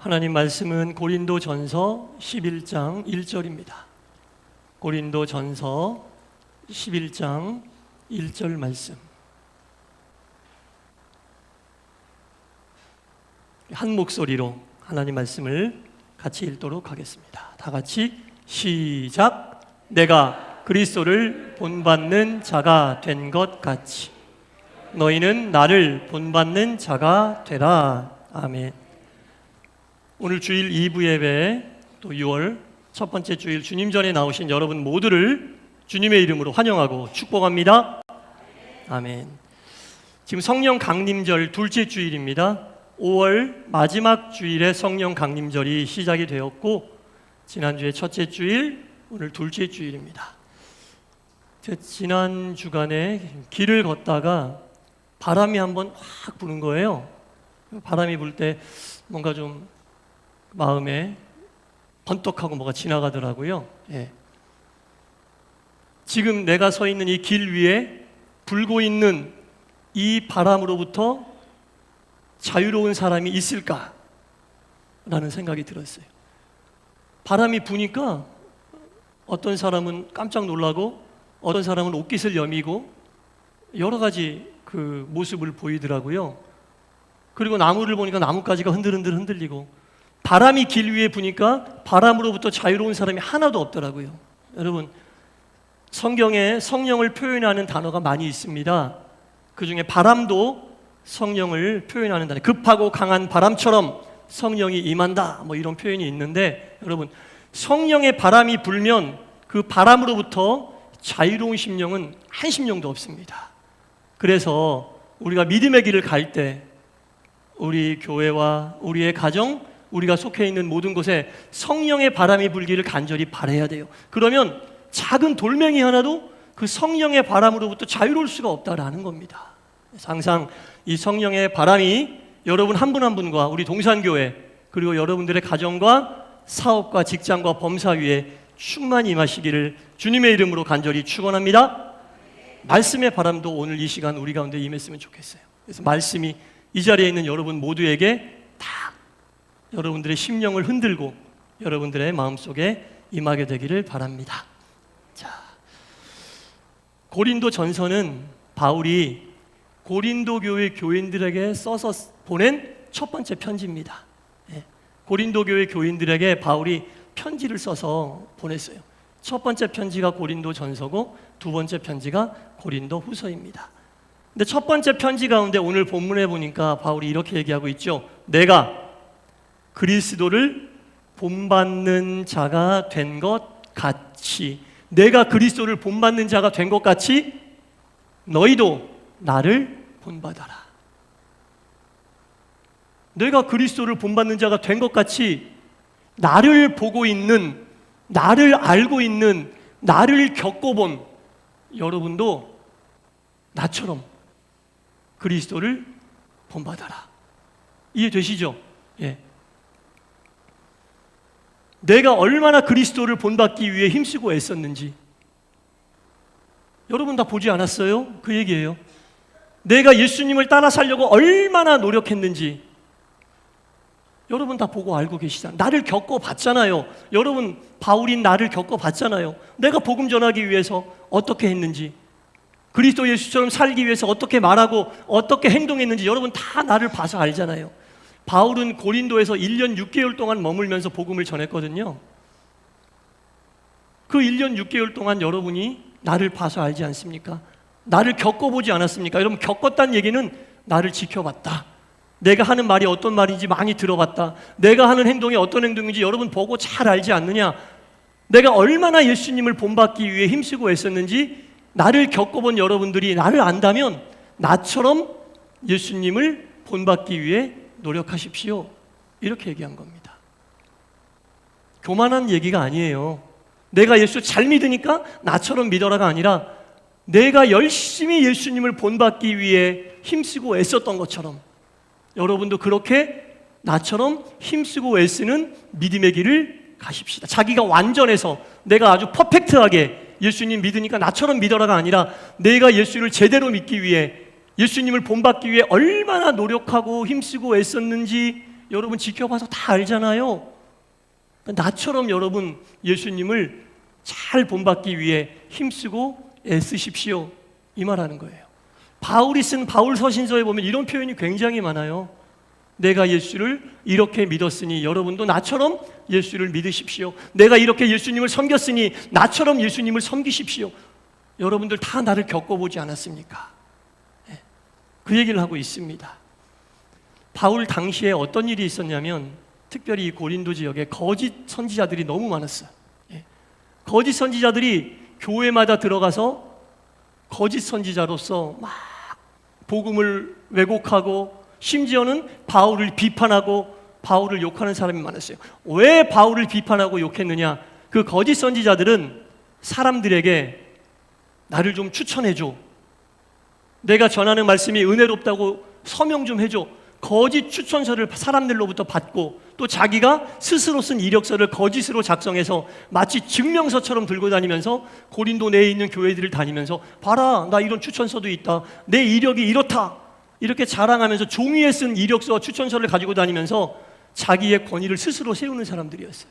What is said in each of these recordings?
하나님 말씀은 고린도전서 11장 1절입니다. 고린도전서 11장 1절 말씀. 한 목소리로 하나님 말씀을 같이 읽도록 하겠습니다. 다 같이 시작. 내가 그리스도를 본받는 자가 된 것 같이 너희는 나를 본받는 자가 되라. 아멘. 오늘 주일 2부 예배, 또 6월 첫 번째 주일 주님 전에 나오신 여러분 모두를 주님의 이름으로 환영하고 축복합니다. 아멘. 지금 성령 강림절 둘째 주일입니다. 5월 마지막 주일에 성령 강림절이 시작이 되었고, 지난주에 첫째 주일, 오늘 둘째 주일입니다. 지난 주간에 길을 걷다가 바람이 한번 확 부는 거예요. 바람이 불 때 뭔가 좀 마음에 번떡하고 뭐가 지나가더라고요. 예. 지금 내가 서 있는 이 길 위에 불고 있는 이 바람으로부터 자유로운 사람이 있을까? 라는 생각이 들었어요. 바람이 부니까 어떤 사람은 깜짝 놀라고 어떤 사람은 옷깃을 여미고 여러 가지 그 모습을 보이더라고요. 그리고 나무를 보니까 나뭇가지가 흔들흔들 흔들리고, 바람이 길 위에 부니까 바람으로부터 자유로운 사람이 하나도 없더라고요. 여러분, 성경에 성령을 표현하는 단어가 많이 있습니다. 그 중에 바람도 성령을 표현하는 단어, 급하고 강한 바람처럼 성령이 임한다, 뭐 이런 표현이 있는데, 여러분, 성령의 바람이 불면 그 바람으로부터 자유로운 심령은 한 심령도 없습니다. 그래서 우리가 믿음의 길을 갈 때 우리 교회와 우리의 가정, 우리가 속해 있는 모든 곳에 성령의 바람이 불기를 간절히 바라야 돼요. 그러면 작은 돌멩이 하나도 그 성령의 바람으로부터 자유로울 수가 없다라는 겁니다. 항상 이 성령의 바람이 여러분 한 분 한 분과 우리 동산교회, 그리고 여러분들의 가정과 사업과 직장과 범사 위에 충만히 임하시기를 주님의 이름으로 간절히 축원합니다. 말씀의 바람도 오늘 이 시간 우리 가운데 임했으면 좋겠어요. 그래서 말씀이 이 자리에 있는 여러분 모두에게 다 여러분들의 심령을 흔들고 여러분들의 마음속에 임하게 되기를 바랍니다. 자, 고린도 전서는 바울이 고린도 교회 교인들에게 써서 보낸 첫 번째 편지입니다. 고린도 교회 교인들에게 바울이 편지를 써서 보냈어요. 첫 번째 편지가 고린도 전서고 두 번째 편지가 고린도 후서입니다. 근데 첫 번째 편지 가운데 오늘 본문에 보니까 바울이 이렇게 얘기하고 있죠. 내가 그리스도를 본받는 자가 된 것 같이, 내가 그리스도를 본받는 자가 된 것 같이 너희도 나를 본받아라. 내가 그리스도를 본받는 자가 된 것 같이 나를 보고 있는, 나를 알고 있는, 나를 겪어본 여러분도 나처럼 그리스도를 본받아라. 이해되시죠? 예. 내가 얼마나 그리스도를 본받기 위해 힘쓰고 애썼는지 여러분 다 보지 않았어요? 그 얘기예요. 내가 예수님을 따라 살려고 얼마나 노력했는지 여러분 다 보고 알고 계시잖아요. 나를 겪어봤잖아요. 여러분, 바울인 나를 겪어봤잖아요. 내가 복음 전하기 위해서 어떻게 했는지, 그리스도 예수처럼 살기 위해서 어떻게 말하고 어떻게 행동했는지 여러분 다 나를 봐서 알잖아요. 바울은 고린도에서 1년 6개월 동안 머물면서 복음을 전했거든요. 그 1년 6개월 동안 여러분이 나를 봐서 알지 않습니까? 나를 겪어보지 않았습니까? 여러분, 겪었다는 얘기는 나를 지켜봤다, 내가 하는 말이 어떤 말인지 많이 들어봤다, 내가 하는 행동이 어떤 행동인지 여러분 보고 잘 알지 않느냐? 내가 얼마나 예수님을 본받기 위해 힘쓰고 애썼는지 나를 겪어본 여러분들이 나를 안다면 나처럼 예수님을 본받기 위해 노력하십시오. 이렇게 얘기한 겁니다. 교만한 얘기가 아니에요. 내가 예수 잘 믿으니까 나처럼 믿어라가 아니라 내가 열심히 예수님을 본받기 위해 힘쓰고 애썼던 것처럼 여러분도 그렇게 나처럼 힘쓰고 애쓰는 믿음의 길을 가십시다. 자기가 완전해서 내가 아주 퍼펙트하게 예수님 믿으니까 나처럼 믿어라가 아니라 내가 예수를 제대로 믿기 위해, 예수님을 본받기 위해 얼마나 노력하고 힘쓰고 애썼는지 여러분 지켜봐서 다 알잖아요. 나처럼 여러분 예수님을 잘 본받기 위해 힘쓰고 애쓰십시오. 이 말하는 거예요. 바울이 쓴 바울 서신서에 보면 이런 표현이 굉장히 많아요. 내가 예수를 이렇게 믿었으니 여러분도 나처럼 예수를 믿으십시오. 내가 이렇게 예수님을 섬겼으니 나처럼 예수님을 섬기십시오. 여러분들 다 나를 겪어보지 않았습니까? 그 얘기를 하고 있습니다. 바울 당시에 어떤 일이 있었냐면 특별히 이 고린도 지역에 거짓 선지자들이 너무 많았어요. 거짓 선지자들이 교회마다 들어가서 거짓 선지자로서 막 복음을 왜곡하고 심지어는 바울을 비판하고 바울을 욕하는 사람이 많았어요. 왜 바울을 비판하고 욕했느냐? 그 거짓 선지자들은 사람들에게 나를 좀 추천해줘, 내가 전하는 말씀이 은혜롭다고 서명 좀 해줘, 거짓 추천서를 사람들로부터 받고 또 자기가 스스로 쓴 이력서를 거짓으로 작성해서 마치 증명서처럼 들고 다니면서 고린도 내에 있는 교회들을 다니면서 봐라, 나 이런 추천서도 있다, 내 이력이 이렇다, 이렇게 자랑하면서 종이에 쓴 이력서와 추천서를 가지고 다니면서 자기의 권위를 스스로 세우는 사람들이었어요.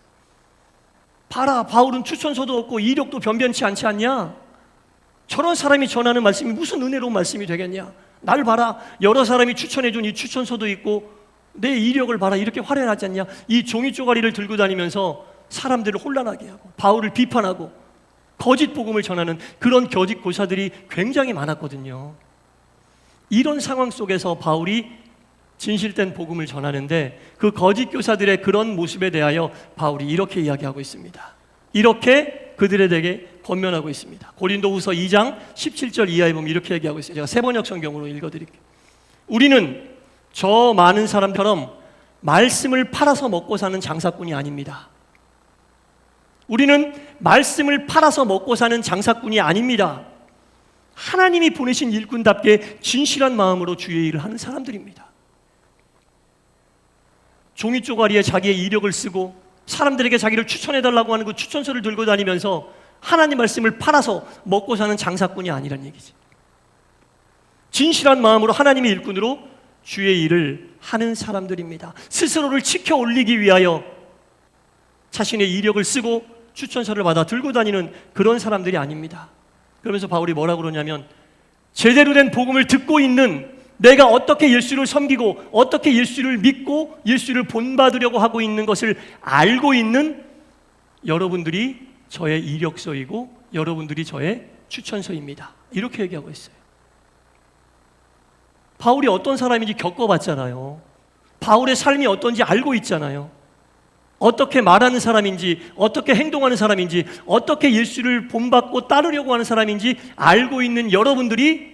봐라, 바울은 추천서도 없고 이력도 변변치 않지 않냐? 저런 사람이 전하는 말씀이 무슨 은혜로운 말씀이 되겠냐? 날 봐라, 여러 사람이 추천해준 이 추천서도 있고 내 이력을 봐라, 이렇게 화려하지 않냐? 이 종이 쪼가리를 들고 다니면서 사람들을 혼란하게 하고 바울을 비판하고 거짓 복음을 전하는 그런 거짓 교사들이 굉장히 많았거든요. 이런 상황 속에서 바울이 진실된 복음을 전하는데 그 거짓 교사들의 그런 모습에 대하여 바울이 이렇게 이야기하고 있습니다. 이렇게 그들에게 권면하고 있습니다. 고린도후서 2장 17절 이하에 보면 이렇게 얘기하고 있어요. 제가 새번역 성경으로 읽어드릴게요. 우리는 저 많은 사람처럼 말씀을 팔아서 먹고 사는 장사꾼이 아닙니다. 우리는 말씀을 팔아서 먹고 사는 장사꾼이 아닙니다. 하나님이 보내신 일꾼답게 진실한 마음으로 주의 일을 하는 사람들입니다. 종이 쪼가리에 자기의 이력을 쓰고 사람들에게 자기를 추천해달라고 하는 그 추천서를 들고 다니면서 하나님 말씀을 팔아서 먹고 사는 장사꾼이 아니란 얘기지. 진실한 마음으로 하나님의 일꾼으로 주의 일을 하는 사람들입니다. 스스로를 지켜 올리기 위하여 자신의 이력을 쓰고 추천서를 받아 들고 다니는 그런 사람들이 아닙니다. 그러면서 바울이 뭐라고 그러냐면 제대로 된 복음을 듣고 있는, 내가 어떻게 예수를 섬기고 어떻게 예수를 믿고 예수를 본받으려고 하고 있는 것을 알고 있는 여러분들이 저의 이력서이고 여러분들이 저의 추천서입니다. 이렇게 얘기하고 있어요. 바울이 어떤 사람인지 겪어봤잖아요. 바울의 삶이 어떤지 알고 있잖아요. 어떻게 말하는 사람인지, 어떻게 행동하는 사람인지, 어떻게 예수를 본받고 따르려고 하는 사람인지 알고 있는 여러분들이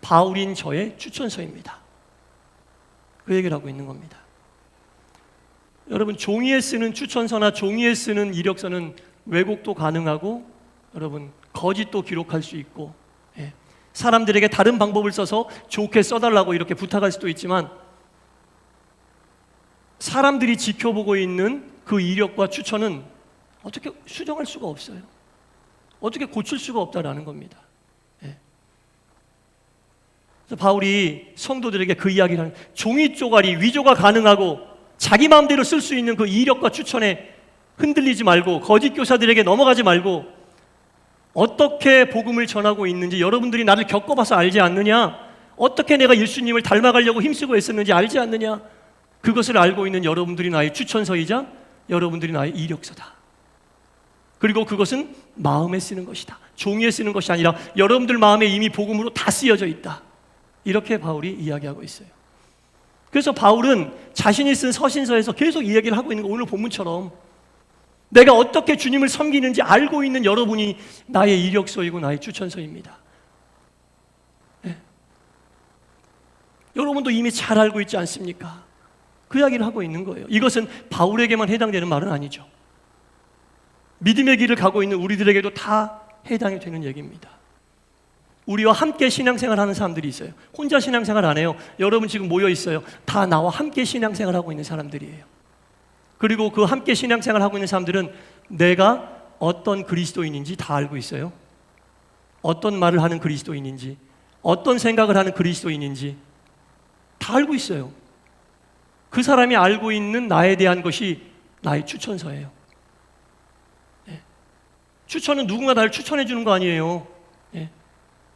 바울인 저의 추천서입니다. 그 얘기를 하고 있는 겁니다. 여러분, 종이에 쓰는 추천서나 종이에 쓰는 이력서는 왜곡도 가능하고 여러분 거짓도 기록할 수 있고, 사람들에게 다른 방법을 써서 좋게 써달라고 이렇게 부탁할 수도 있지만 사람들이 지켜보고 있는 그 이력과 추천은 어떻게 수정할 수가 없어요. 어떻게 고칠 수가 없다라는 겁니다. 그래서 바울이 성도들에게 그 이야기를 하는, 종이 쪼가리 위조가 가능하고 자기 마음대로 쓸 수 있는 그 이력과 추천에 흔들리지 말고 거짓 교사들에게 넘어가지 말고 어떻게 복음을 전하고 있는지 여러분들이 나를 겪어봐서 알지 않느냐? 어떻게 내가 예수님을 닮아가려고 힘쓰고 애썼는지 알지 않느냐? 그것을 알고 있는 여러분들이 나의 추천서이자 여러분들이 나의 이력서다. 그리고 그것은 마음에 쓰는 것이다. 종이에 쓰는 것이 아니라 여러분들 마음에 이미 복음으로 다 쓰여져 있다. 이렇게 바울이 이야기하고 있어요. 그래서 바울은 자신이 쓴 서신서에서 계속 이 얘기를 하고 있는 거, 오늘 본문처럼 내가 어떻게 주님을 섬기는지 알고 있는 여러분이 나의 이력서이고 나의 추천서입니다. 여러분도 이미 잘 알고 있지 않습니까? 그 이야기를 하고 있는 거예요. 이것은 바울에게만 해당되는 말은 아니죠. 믿음의 길을 가고 있는 우리들에게도 다 해당이 되는 얘기입니다. 우리와 함께 신앙생활 하는 사람들이 있어요. 혼자 신앙생활 안 해요. 여러분 지금 모여 있어요. 다 나와 함께 신앙생활 하고 있는 사람들이에요. 그리고 그 함께 신앙생활 하고 있는 사람들은 내가 어떤 그리스도인인지 다 알고 있어요. 어떤 말을 하는 그리스도인인지, 어떤 생각을 하는 그리스도인인지 다 알고 있어요. 그 사람이 알고 있는 나에 대한 것이 나의 추천서예요. 예. 추천은 누군가 나를 추천해 주는 거 아니에요. 예.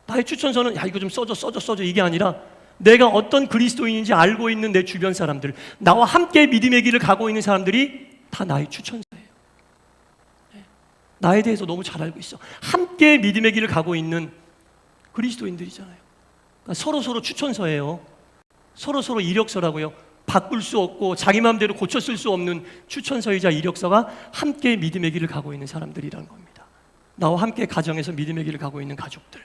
나의 추천서는 야 이거 좀 써줘 이게 아니라 내가 어떤 그리스도인인지 알고 있는 내 주변 사람들, 나와 함께 믿음의 길을 가고 있는 사람들이 다 나의 추천서예요. 예. 나에 대해서 너무 잘 알고 있어. 함께 믿음의 길을 가고 있는 그리스도인들이잖아요. 그러니까 서로 추천서예요. 서로 이력서라고요. 바꿀 수 없고 자기 마음대로 고쳐 쓸 수 없는 추천서이자 이력서가 함께 믿음의 길을 가고 있는 사람들이라는 겁니다. 나와 함께 가정에서 믿음의 길을 가고 있는 가족들,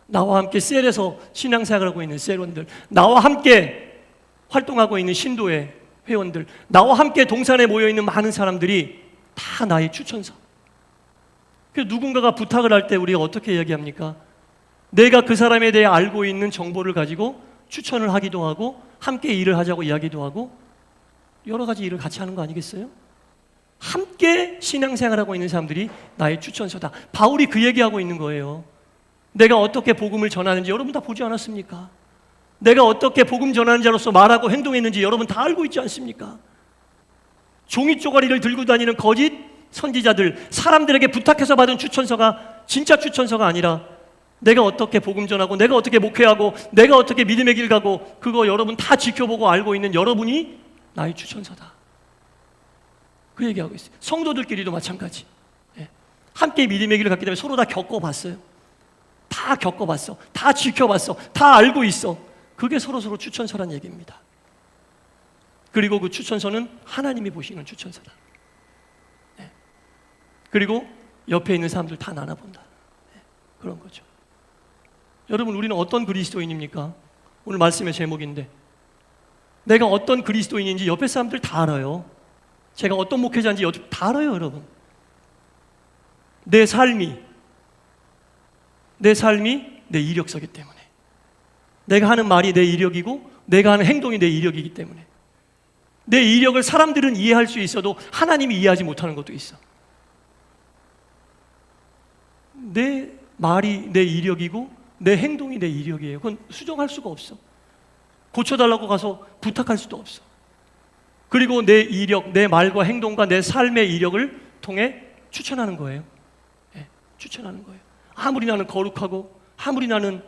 나와 함께 셀에서 신앙생활을 하고 있는 셀원들, 나와 함께 활동하고 있는 신도의 회원들, 나와 함께 동산에 모여있는 많은 사람들이 다 나의 추천서. 그래서 누군가가 부탁을 할 때 우리가 어떻게 이야기합니까? 내가 그 사람에 대해 알고 있는 정보를 가지고 추천을 하기도 하고 함께 일을 하자고 이야기도 하고 여러 가지 일을 같이 하는 거 아니겠어요? 함께 신앙생활하고 있는 사람들이 나의 추천서다. 바울이 그 얘기하고 있는 거예요. 내가 어떻게 복음을 전하는지 여러분 다 보지 않았습니까? 내가 어떻게 복음 전하는 자로서 말하고 행동했는지 여러분 다 알고 있지 않습니까? 종이 쪼가리를 들고 다니는 거짓 선지자들, 사람들에게 부탁해서 받은 추천서가 진짜 추천서가 아니라 내가 어떻게 복음 전하고 내가 어떻게 목회하고 내가 어떻게 믿음의 길 가고 그거 여러분 다 지켜보고 알고 있는 여러분이 나의 추천서다. 그 얘기하고 있어요. 성도들끼리도 마찬가지. 예. 함께 믿음의 길을 갔기 때문에 서로 다 겪어봤어요. 다 겪어봤어. 다 지켜봤어. 다 알고 있어. 그게 서로 추천서란 얘기입니다. 그리고 그 추천서는 하나님이 보시는 추천서다. 예. 그리고 옆에 있는 사람들 다 나눠본다. 예. 그런 거죠. 여러분, 우리는 어떤 그리스도인입니까? 오늘 말씀의 제목인데 내가 어떤 그리스도인인지 옆에 사람들 다 알아요. 제가 어떤 목회자인지 다 알아요, 여러분. 내 삶이 내 이력서기 때문에, 내가 하는 말이 내 이력이고 내가 하는 행동이 내 이력이기 때문에, 내 이력을 사람들은 이해할 수 있어도 하나님이 이해하지 못하는 것도 있어. 내 말이 내 이력이고 내 행동이 내 이력이에요. 그건 수정할 수가 없어. 고쳐달라고 가서 부탁할 수도 없어. 그리고 내 이력, 내 말과 행동과 내 삶의 이력을 통해 추천하는 거예요. 네, 추천하는 거예요. 아무리 나는 거룩하고 아무리 나는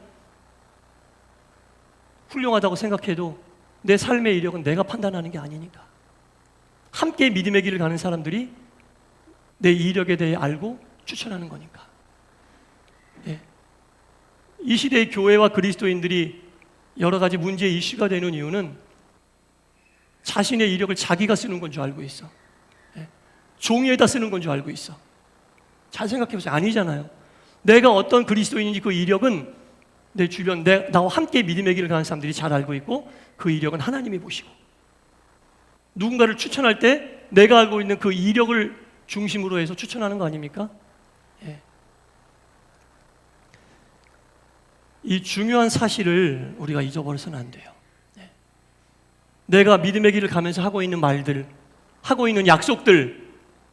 훌륭하다고 생각해도 내 삶의 이력은 내가 판단하는 게 아니니까. 함께 믿음의 길을 가는 사람들이 내 이력에 대해 알고 추천하는 거니까. 예. 이 시대의 교회와 그리스도인들이 여러 가지 문제의 이슈가 되는 이유는 자신의 이력을 자기가 쓰는 건 줄 알고 있어. 예. 종이에다 쓰는 건 줄 알고 있어. 잘 생각해보세요. 아니잖아요. 내가 어떤 그리스도인인지 그 이력은 내 주변, 나와 함께 믿음의 길을 가는 사람들이 잘 알고 있고 그 이력은 하나님이 보시고, 누군가를 추천할 때 내가 알고 있는 그 이력을 중심으로 해서 추천하는 거 아닙니까? 예. 이 중요한 사실을 우리가 잊어버려서는 안 돼요. 예. 내가 믿음의 길을 가면서 하고 있는 말들, 하고 있는 약속들,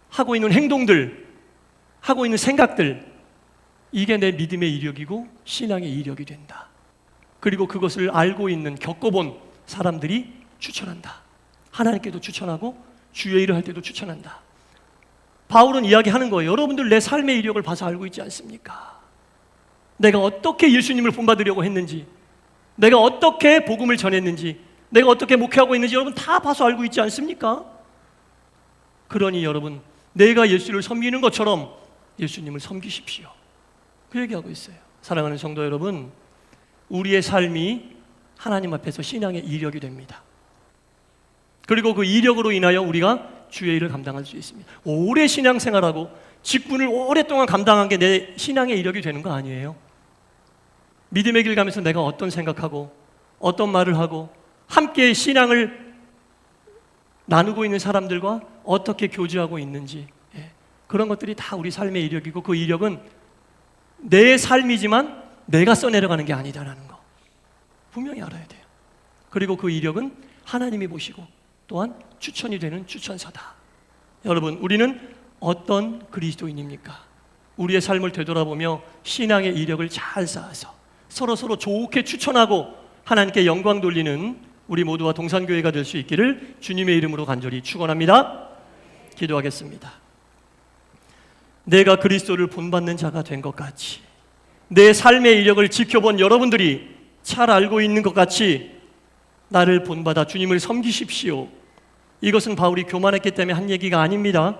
하고 있는 행동들, 하고 있는 생각들, 이게 내 믿음의 이력이고 신앙의 이력이 된다. 그리고 그것을 알고 있는, 겪어본 사람들이 추천한다. 하나님께도 추천하고 주의 일을 할 때도 추천한다. 바울은 이야기하는 거예요. 여러분들 내 삶의 이력을 봐서 알고 있지 않습니까? 내가 어떻게 예수님을 본받으려고 했는지, 내가 어떻게 복음을 전했는지, 내가 어떻게 목회하고 있는지 여러분 다 봐서 알고 있지 않습니까? 그러니 여러분, 내가 예수를 섬기는 것처럼 예수님을 섬기십시오. 그 얘기하고 있어요. 사랑하는 성도 여러분, 우리의 삶이 하나님 앞에서 신앙의 이력이 됩니다. 그리고 그 이력으로 인하여 우리가 주의 일을 감당할 수 있습니다. 오래 신앙생활하고 직분을 오랫동안 감당한 게 내 신앙의 이력이 되는 거 아니에요. 믿음의 길 가면서 내가 어떤 생각하고 어떤 말을 하고 함께 신앙을 나누고 있는 사람들과 어떻게 교제하고 있는지, 그런 것들이 다 우리 삶의 이력이고 그 이력은 내 삶이지만 내가 써내려가는 게 아니다라는 거 분명히 알아야 돼요. 그리고 그 이력은 하나님이 보시고 또한 추천이 되는 추천서다. 여러분, 우리는 어떤 그리스도인입니까? 우리의 삶을 되돌아보며 신앙의 이력을 잘 쌓아서 서로 좋게 추천하고 하나님께 영광 돌리는 우리 모두와 동산교회가 될 수 있기를 주님의 이름으로 간절히 축원합니다. 기도하겠습니다. 내가 그리스도를 본받는 자가 된 것 같이, 내 삶의 이력을 지켜본 여러분들이 잘 알고 있는 것 같이 나를 본받아 주님을 섬기십시오. 이것은 바울이 교만했기 때문에 한 얘기가 아닙니다.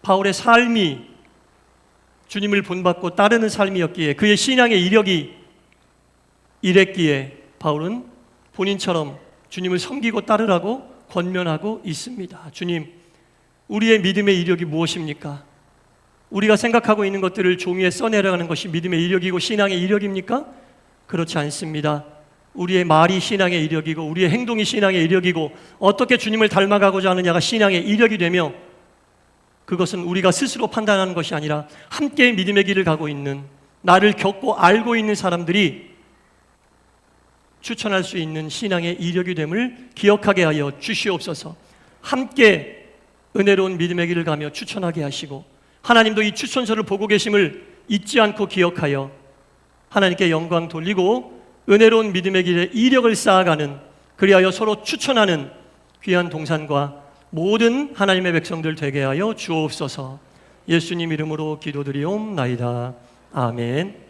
바울의 삶이 주님을 본받고 따르는 삶이었기에, 그의 신앙의 이력이 이랬기에 바울은 본인처럼 주님을 섬기고 따르라고 권면하고 있습니다. 주님, 우리의 믿음의 이력이 무엇입니까? 우리가 생각하고 있는 것들을 종이에 써내려가는 것이 믿음의 이력이고 신앙의 이력입니까? 그렇지 않습니다. 우리의 말이 신앙의 이력이고 우리의 행동이 신앙의 이력이고 어떻게 주님을 닮아가고자 하느냐가 신앙의 이력이 되며, 그것은 우리가 스스로 판단하는 것이 아니라 함께 믿음의 길을 가고 있는, 나를 겪고 알고 있는 사람들이 추천할 수 있는 신앙의 이력이 됨을 기억하게 하여 주시옵소서. 함께 은혜로운 믿음의 길을 가며 추천하게 하시고, 하나님도 이 추천서를 보고 계심을 잊지 않고 기억하여 하나님께 영광 돌리고 은혜로운 믿음의 길에 이력을 쌓아가는, 그리하여 서로 추천하는 귀한 동산과 모든 하나님의 백성들 되게 하여 주옵소서. 예수님 이름으로 기도드리옵나이다. 아멘.